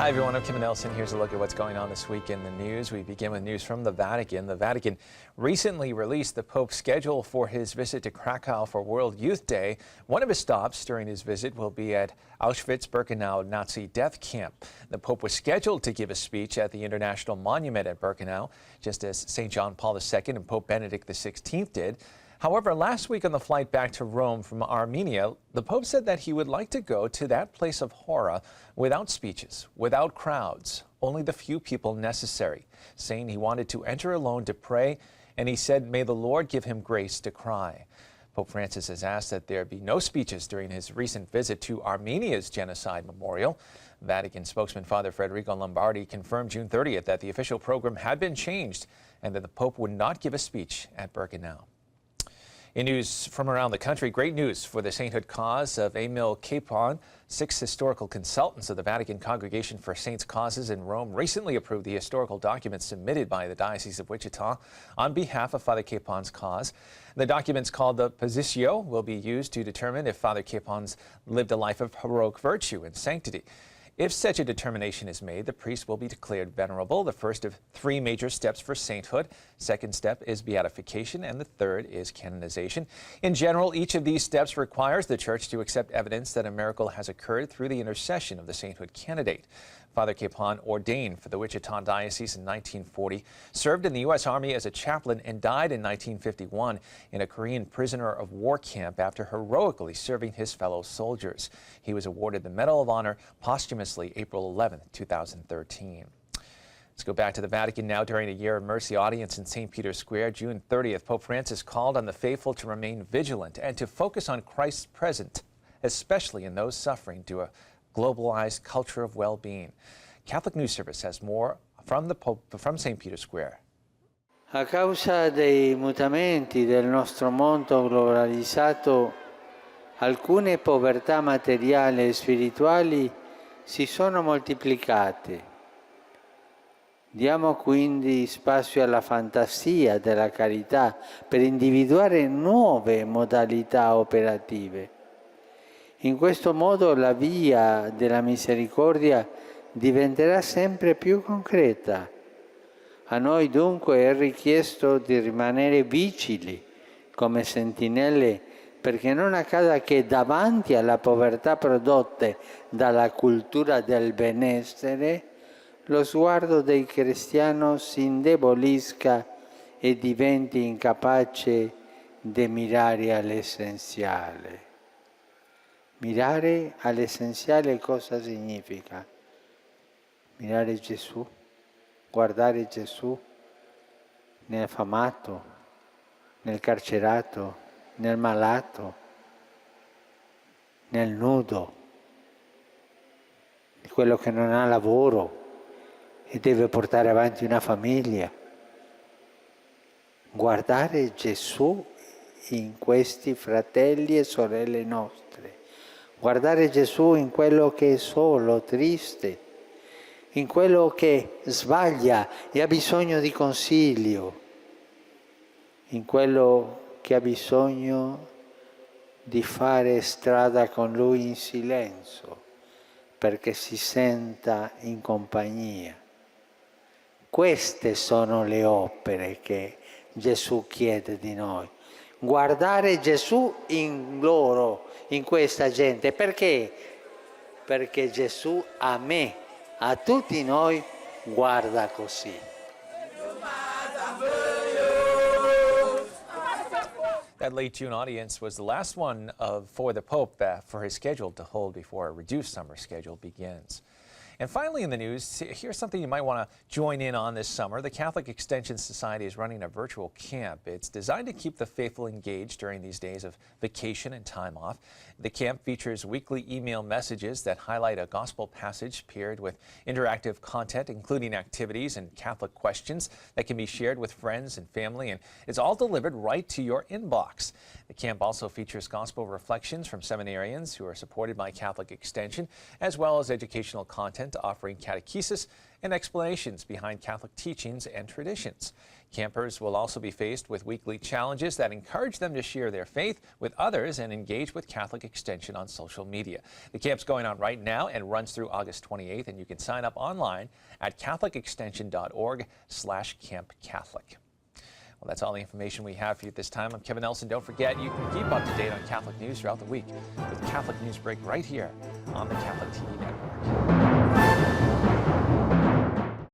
Hi everyone, I'm Kim Nelson. Here's a look at what's going on this week in the news. We begin with news from the Vatican. The Vatican recently released the Pope's schedule for his visit to Krakow for World Youth Day. One of his stops during his visit will be at Auschwitz-Birkenau Nazi death camp. The Pope was scheduled to give a speech at the International Monument at Birkenau, just as St. John Paul II and Pope Benedict XVI did. However, last week on the flight back to Rome from Armenia, the Pope said that he would like to go to that place of horror without speeches, without crowds, only the few people necessary, saying he wanted to enter alone to pray, and he said, "May the Lord give him grace to cry." Pope Francis has asked that there be no speeches during his recent visit to Armenia's genocide memorial. Vatican spokesman Father Federico Lombardi confirmed June 30th that the official program had been changed and that the Pope would not give a speech at Birkenau. In news from around the country, great news for the sainthood cause of Emil Kapaun. 6 historical consultants of the Vatican Congregation for Saints' Causes in Rome recently approved the historical documents submitted by the Diocese of Wichita on behalf of Father Kapaun's cause. The documents, called the Positio, will be used to determine if Father Kapaun's lived a life of heroic virtue and sanctity. If such a determination is made, the priest will be declared venerable, the first of 3 major steps for sainthood. Second step is beatification, and the third is canonization. In general, each of these steps requires the Church to accept evidence that a miracle has occurred through the intercession of the sainthood candidate. Father Kapaun, ordained for the Wichita Diocese in 1940, served in the U.S. Army as a chaplain and died in 1951 in a Korean prisoner of war camp after heroically serving his fellow soldiers. He was awarded the Medal of Honor posthumously April 11, 2013. Let's go back to the Vatican now. During a Year of Mercy audience in St. Peter's Square, June 30th, Pope Francis called on the faithful to remain vigilant and to focus on Christ's presence, especially in those suffering due to a globalized culture of well-being. Catholic News Service has more from the Pope from St. Peter's Square. A causa dei mutamenti del nostro mondo globalizzato, alcune povertà materiali e spirituali si sono moltiplicate. Diamo quindi spazio alla fantasia della carità per individuare nuove modalità operative. In questo modo la via della misericordia diventerà sempre più concreta. A noi dunque è richiesto di rimanere vigili come sentinelle perché non accada che davanti alla povertà prodotte dalla cultura del benessere lo sguardo del cristiano si indebolisca e diventi incapace di mirare all'essenziale. Mirare all'essenziale cosa significa? Mirare Gesù, guardare Gesù nell'affamato, nel carcerato, nel malato, nel nudo, quello che non ha lavoro e deve portare avanti una famiglia. Guardare Gesù in questi fratelli e sorelle nostre. Guardare Gesù in quello che è solo, triste, in quello che sbaglia e ha bisogno di consiglio, in quello che ha bisogno di fare strada con Lui in silenzio, perché si senta in compagnia. Queste sono le opere che Gesù chiede di noi. Guardare Gesù in loro, in questa gente. Perché? Perché Gesù a me, a tutti noi, guarda così. That late June audience was the last one for the Pope for his schedule to hold before a reduced summer schedule begins. And finally in the news, here's something you might want to join in on this summer. The Catholic Extension Society is running a virtual camp. It's designed to keep the faithful engaged during these days of vacation and time off. The camp features weekly email messages that highlight a gospel passage paired with interactive content, including activities and Catholic questions that can be shared with friends and family, and it's all delivered right to your inbox. The camp also features gospel reflections from seminarians who are supported by Catholic Extension, as well as educational content offering catechesis and explanations behind Catholic teachings and traditions. Campers will also be faced with weekly challenges that encourage them to share their faith with others and engage with Catholic Extension on social media. The camp's going on right now and runs through August 28th, and you can sign up online at catholicextension.org/campcatholic. Well, that's all the information we have for you at this time. I'm Kevin Nelson. Don't forget, you can keep up to date on Catholic news throughout the week with Catholic Newsbreak right here on the Catholic TV Network.